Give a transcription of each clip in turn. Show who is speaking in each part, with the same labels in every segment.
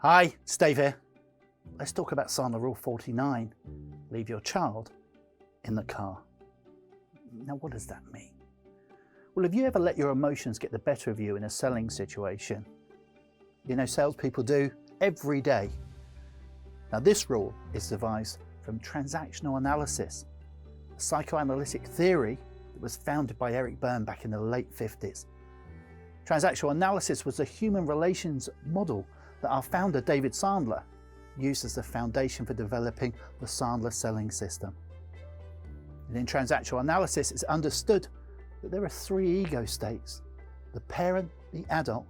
Speaker 1: Hi, it's Dave here. Let's talk about Sandler Rule 49. Leave your child in the car. Now, what does that mean? Well, have you ever let your emotions get the better of you in a selling situation? You know, salespeople do every day. Now, this rule is devised from transactional analysis, a psychoanalytic theory that was founded by Eric Berne back in the late 50s. Transactional analysis was a human relations model that our founder, David Sandler, used as the foundation for developing the Sandler selling system. And in transactional analysis, it's understood that there are three ego states: the parent, the adult,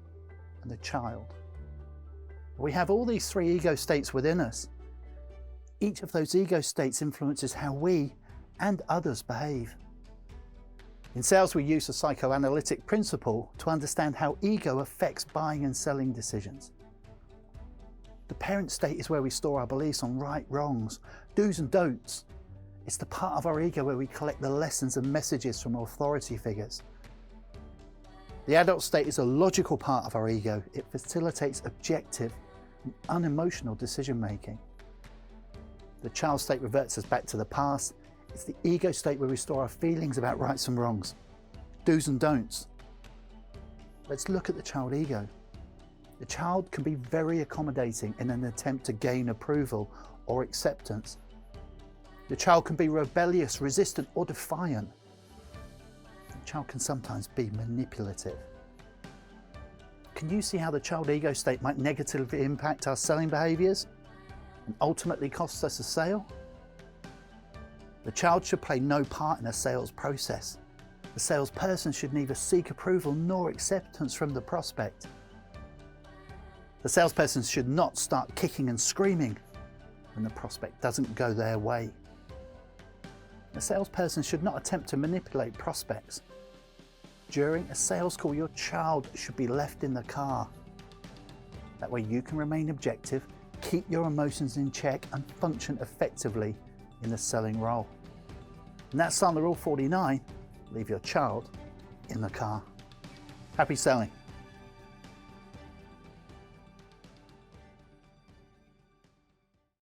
Speaker 1: and the child. We have all these three ego states within us. Each of those ego states influences how we and others behave. In sales, we use the psychoanalytic principle to understand how ego affects buying and selling decisions. The parent state is where we store our beliefs on right, wrongs, do's and don'ts. It's the part of our ego where we collect the lessons and messages from authority figures. The adult state is a logical part of our ego. It facilitates objective and unemotional decision making. The child state reverts us back to the past. It's the ego state where we store our feelings about rights and wrongs, do's and don'ts. Let's look at the child ego. The child can be very accommodating in an attempt to gain approval or acceptance. The child can be rebellious, resistant, or defiant. The child can sometimes be manipulative. Can you see how the child ego state might negatively impact our selling behaviours and ultimately cost us a sale? The child should play no part in a sales process. The salesperson should neither seek approval nor acceptance from the prospect. The salesperson should not start kicking and screaming when the prospect doesn't go their way. The salesperson should not attempt to manipulate prospects. During a sales call, your child should be left in the car. That way you can remain objective, keep your emotions in check, and function effectively in the selling role. And that's Sandler Rule 49, leave your child in the car. Happy selling.